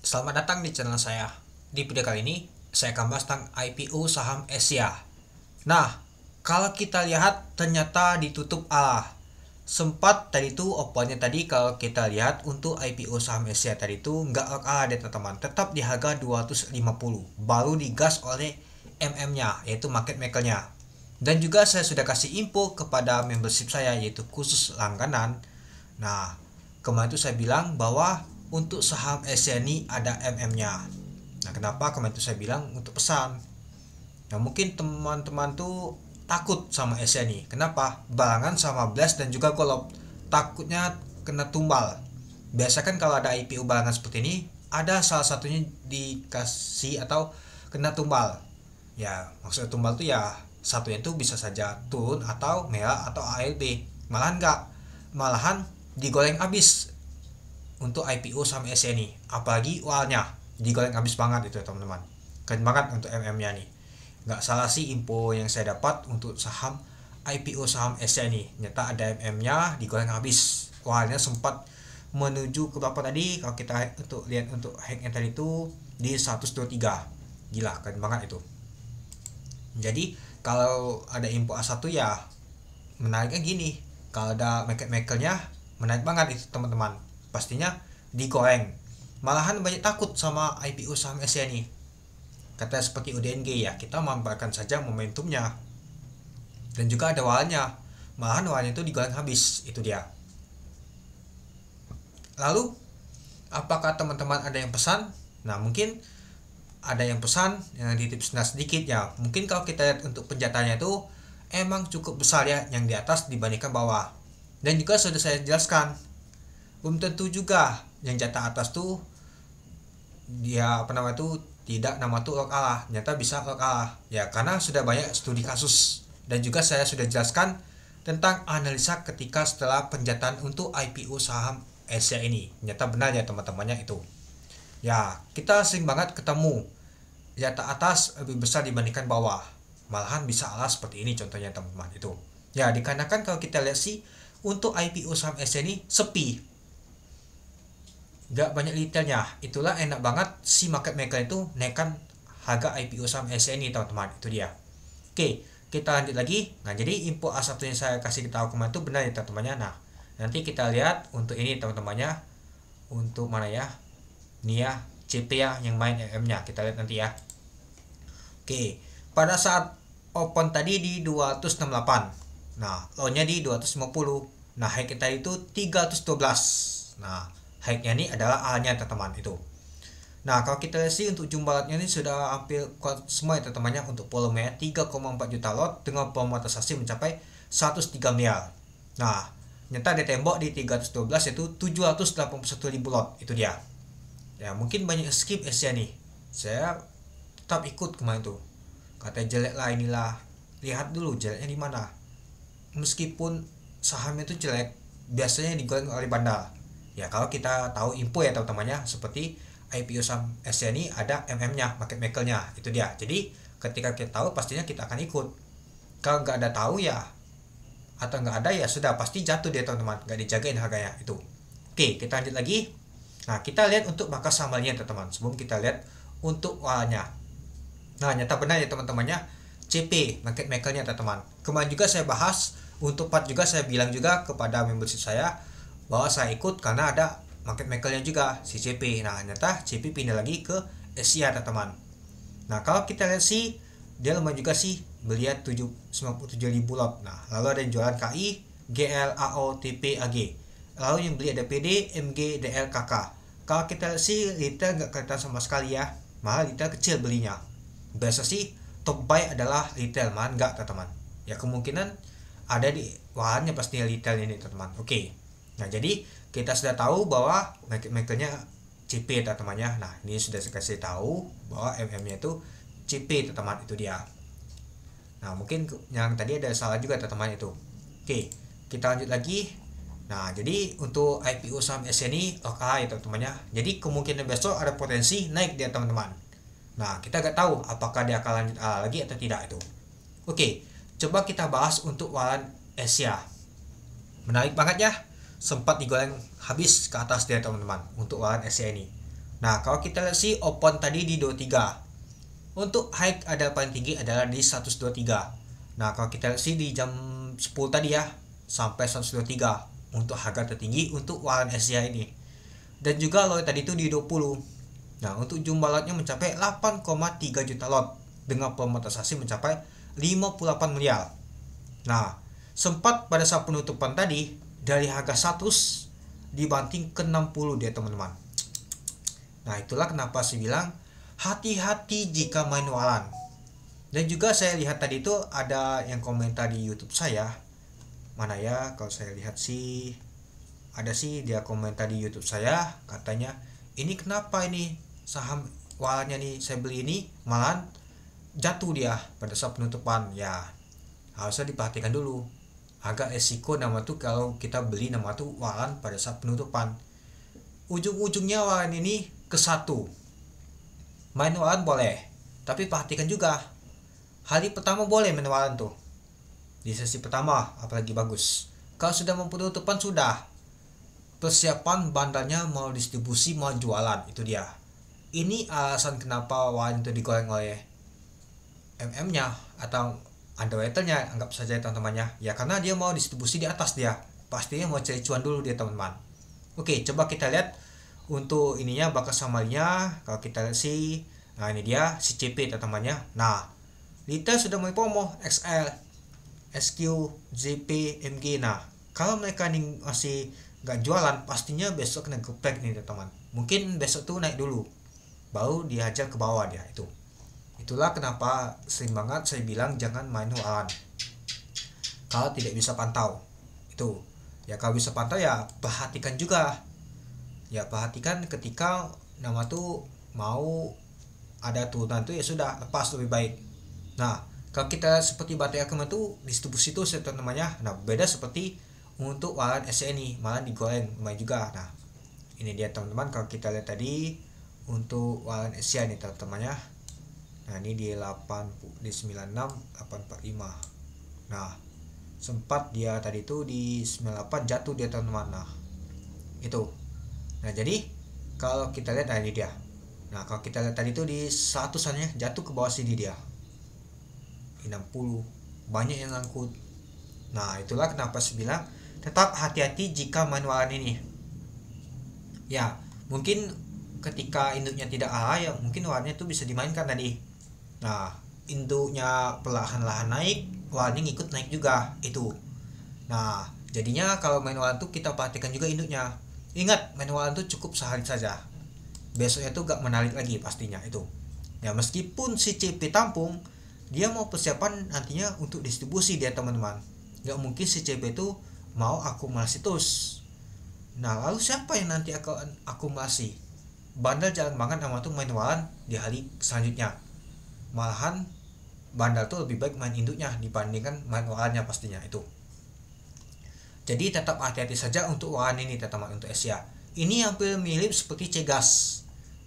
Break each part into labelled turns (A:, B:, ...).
A: Selamat datang di channel saya. Di video kali ini, saya akan bahas tentang IPO saham Asia. Nah, kalau kita lihat ternyata ditutup A. Sempat tadi itu opennya tadi kalau kita lihat untuk IPO saham Asia tadi itu nggak A deh teman-teman. Tetap di harga 250. Baru digas oleh MM-nya, yaitu market maker-nya. Dan juga saya sudah kasih info kepada membership saya, yaitu khusus langganan. Nah, kemarin itu saya bilang bahwa untuk saham Asia ini ada MM-nya. Nah, kenapa kemarin itu saya bilang untuk pesan? Nah, mungkin teman-teman tuh takut sama Asia nih. Kenapa? Barengan sama Blast dan juga Golop. Takutnya kena tumbal. Biasa kan kalau ada IPO barengan seperti ini, ada salah satunya dikasih atau kena tumbal. Ya, maksud tumbal tuh ya satunya tuh bisa saja turun atau merah atau ALB. Malahan enggak. Malahan digoreng habis untuk IPO saham Asia ini, apalagi awalnya digoreng habis banget itu teman-teman. Keren banget untuk MM-nya nih. Nggak salah sih info yang saya dapat untuk saham IPO saham Asia ini. Nyata ada MM-nya digoreng habis. Awalnya sempat menuju ke berapa tadi? Kalau kita untuk lihat untuk hack yang tadi itu di 123. Gila, keren banget itu. Jadi kalau ada info A1 ya menariknya gini. Kalau ada market maker-nya menarik banget itu teman-teman. Pastinya digoreng. Malahan banyak takut sama IPO saham Asia ini. Kata seperti UDNG ya, kita memanfaatkan saja momentumnya. Dan juga ada walnya. Malahan walnya itu digoreng habis, itu dia. Lalu, apakah teman-teman ada yang pesan? Nah, mungkin ada yang pesan yang ditipsnya sedikit ya. Mungkin kalau kita lihat untuk penjataannya itu emang cukup besar ya yang di atas dibandingkan bawah. Dan juga sudah saya jelaskan, belum tentu juga yang jatah atas tuh dia tidak nama tuh log Allah, nyata bisa log Allah ya, karena sudah banyak studi kasus dan juga saya sudah jelaskan tentang analisa ketika setelah penjataan untuk IPO saham Asia ini. Nyata benar ya teman-temannya itu ya, kita sering banget ketemu jatah atas lebih besar dibandingkan bawah, malahan bisa Allah seperti ini contohnya teman-teman itu ya. Dikarenakan kalau kita lihat sih untuk IPO saham Asia ini sepi, nggak banyak detailnya. Itulah enak banget si market maker itu naikkan harga IPO saham Asia ini teman-teman, itu dia. Oke, kita lanjut lagi. Nah, jadi info A1 yang saya kasih tahu kemarin itu benar ya teman-temannya. Nah, nanti kita lihat untuk ini teman-temannya, untuk mana ya, ini ya CP ya yang main MM-nya, kita lihat nanti ya. Oke, pada saat open tadi di 268, nah low-nya di 250, nah high kita itu 312. Nah, high-nya ini adalah A-nya teman-teman itu. Nah, kalau kita lihat sih untuk jumlahnya ini sudah hampir kuat semua ya teman-temannya. Untuk volumenya 3,4 juta lot dengan volume transaksi mencapai 103 miliar. Nah, nyata di tembok di 312 itu 781 ribu lot, itu dia. Ya, mungkin banyak skip Asia nih. Saya tetap ikut kemarin tuh. Kata jelek lah inilah. Lihat dulu jeleknya di mana. Meskipun sahamnya itu jelek, biasanya digoreng oleh bandar. Ya, kalau kita tahu info ya teman-temannya, seperti IPO saham Asia ini ada MM-nya, market maker-nya, itu dia. Jadi ketika kita tahu pastinya kita akan ikut. Kalau nggak ada tahu ya, atau nggak ada ya sudah pasti jatuh dia teman-teman, nggak dijagain harganya itu. Oke, kita lanjut lagi. Nah, kita lihat untuk bakas sambalnya teman-teman sebelum kita lihat untuk walnya. Nah, nyata benar ya teman-temannya, CP market maker-nya teman-teman. Kemarin juga saya bahas untuk part juga, saya bilang juga kepada membership saya bahwa saya ikut karena ada market maker-nya juga si CP. Nah, nyata CP pindah lagi ke Asia teman-teman. Nah, kalau kita lihat sih dia lumayan juga sih, melihat 97 ribu lot. Nah, lalu ada yang jualan KI, GL, AO, TP, AG. Lalu yang beli ada PD, MG, DL, KK. Kalau kita lihat sih retail nggak kelihatan sama sekali ya, malah retail kecil belinya. Biasa sih top buy adalah retail, malah nggak teman-teman. Ya, kemungkinan ada di wahannya pasti retail ini teman-teman. Oke. Nah, jadi kita sudah tahu bahwa market maker-nya CP teman-temannya. Nah, ini sudah saya kasih tahu bahwa MM-nya itu CP teman-teman, itu dia. Nah, mungkin yang tadi ada salah juga teman-teman itu. Oke, kita lanjut lagi. Nah, jadi untuk IPO saham Asia ini oke ya teman-temannya. Jadi kemungkinan besok ada potensi naik dia teman-teman. Nah, kita nggak tahu apakah dia akan lanjut lagi atau tidak itu. Oke, coba kita bahas untuk walan Asia. Menarik banget ya. Sempat digoreng habis ke atas dia teman-teman untuk waran Asia ini. Nah, kalau kita lihat sih open tadi di 23. Untuk high ada paling tinggi adalah di 123. Nah, kalau kita lihat sih di jam 10 tadi ya, sampai 123 untuk harga tertinggi untuk waran Asia ini. Dan juga lot tadi itu di 20. Nah, untuk jumlah lotnya mencapai 8,3 juta lot dengan pemonetisasi mencapai 58 miliar. Nah, sempat pada saat penutupan tadi dari harga 100 dibanting ke 60 dia teman-teman. Nah, itulah kenapa saya bilang hati-hati jika main waran. Dan juga saya lihat tadi itu ada yang komentar di YouTube saya. Mana ya, kalau saya lihat sih ada sih dia komentar di YouTube saya, katanya ini kenapa ini saham warannya nih saya beli ini malah jatuh dia pada saat penutupan. Ya, harusnya diperhatikan dulu. Agak resiko nama tuh kalau kita beli nama tuh waran pada saat penutupan. Ujung-ujungnya waran ini ke satu. Main waran boleh, tapi perhatikan juga. Hari pertama boleh main waran tuh. Di sesi pertama apalagi bagus. Kalau sudah mau penutupan sudah. Persiapan bandarnya mau distribusi mau jualan, itu dia. Ini alasan kenapa waran itu digoreng oleh MM-nya atau underwriter-nya, anggap saja teman-temannya. Ya karena dia mau distribusi di atas dia. Pastinya mau cari cuan dulu dia teman-teman. Oke, coba kita lihat untuk ininya bakal samanya. Kalau kita lihat sih, nah ini dia si CP teman-temannya. Nah, retail sudah mulai promo XL, SQ, ZP, MG. Nah, kalau mereka nih masih nggak jualan, pastinya besok kena geprek nih teman-teman. Mungkin besok tuh naik dulu, baru dihajar ke bawah dia itu. Itulah kenapa sering banget saya bilang jangan main waran kalau tidak bisa pantau. Itu ya, kalau bisa pantau ya perhatikan juga. Ya perhatikan ketika nama tuh mau ada turunan tuh ya sudah lepas lebih baik. Nah, kalau kita seperti baterai akam itu distribusi tuh namanya. Nah, beda seperti untuk waran SNI malah digoreng lumayan juga. Nah, ini dia teman-teman, kalau kita lihat tadi untuk waran Asia nih teman-temannya. Nah, ini di 8 di 96 845. Nah, sempat dia tadi itu di 98 jatuh dia teman-teman. Nah, itu. Nah, jadi kalau kita lihat ini dia. Nah, kalau kita lihat tadi itu di 100-annya jatuh ke bawah sini dia. 60. Banyak yang ngangkut. Nah, itulah kenapa saya bilang tetap hati-hati jika main waran ini. Ya, mungkin ketika induknya tidak ya mungkin warannya itu bisa dimainkan tadi. Nah, induknya perlahan-lahan naik, warannya ngikut naik juga itu. Nah, jadinya kalau main waran tuh kita perhatikan juga induknya. Ingat, main waran tuh cukup sehari saja. Besoknya tuh gak menarik lagi pastinya itu. Ya, meskipun si CP tampung, dia mau persiapan nantinya untuk distribusi dia teman-teman. Gak mungkin si CP itu mau akumulasi terus. Nah, lalu siapa yang nanti akan akumulasi? Bandar jarang banget nama tuh main waran di hari selanjutnya. Malahan bandar tuh lebih baik main induknya dibandingkan main warannya pastinya itu. Jadi tetap hati-hati saja untuk waran ini teman-teman untuk Asia. Ini hampir mirip seperti Cegas.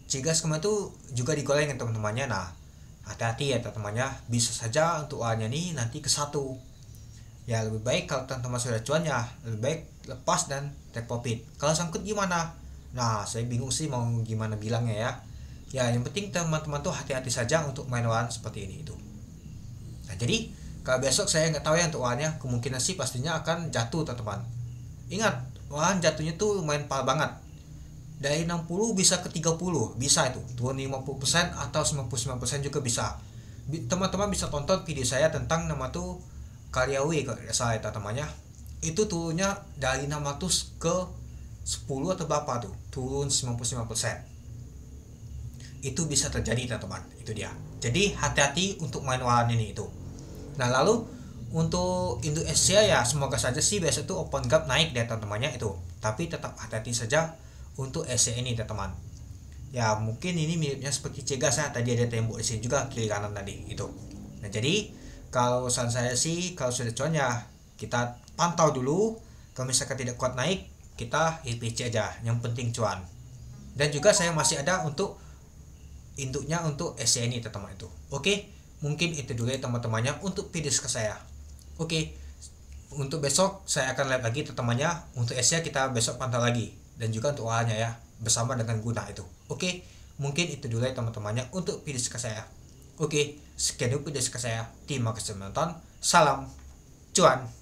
A: Cegas kemarin tuh juga digoreng teman-temannya. Nah, hati-hati ya teman-temannya, bisa saja untuk warannya ini nanti ke satu. Ya lebih baik kalau teman-teman sudah cuan ya lebih baik lepas dan take profit. Kalau sangkut gimana? Nah, saya bingung sih mau gimana bilangnya ya. Ya yang penting teman-teman tuh hati-hati saja untuk main waran seperti ini itu. Nah, jadi kalau besok saya nggak tahu ya untuk warannya, kemungkinan sih pastinya akan jatuh teman-teman. Ingat, waran jatuhnya tuh lumayan parah banget. Dari 60 bisa ke 30, bisa itu. Turun 50% atau 99% juga bisa. Teman-teman bisa tonton video saya tentang nama tuh Karyawi kalau salah ya teman-temannya. Itu turunnya dari 600 ke 10 atau berapa tuh, turun 99%. Itu bisa terjadi teman-teman, itu dia. Jadi hati-hati untuk main waran ini itu. Nah, lalu untuk Indonesia ya semoga saja sih besok tuh open gap naik deh teman-temannya itu. Tapi tetap hati-hati saja untuk Asia ini teman-teman. Ya mungkin ini miripnya seperti Cegas ya, tadi ada tembok di sini juga kiri kanan tadi itu. Nah, jadi kalau saran saya sih kalau sudah cuan ya kita pantau dulu. Kalau misalkan tidak kuat naik, kita IPC aja, yang penting cuan. Dan juga saya masih ada untuk induknya untuk Asia ini teman-teman itu. Oke, mungkin itu dulu ya teman-temannya untuk video ke saya. Oke, untuk besok saya akan live lagi teman-temannya. Untuk Asia kita besok pantau lagi, dan juga untuk warannya ya. bersama dengan guna itu. Oke, mungkin itu dulu ya teman-temannya untuk video saya. Oke, sekian dulu video saya. Terima kasih menonton. Salam cuan.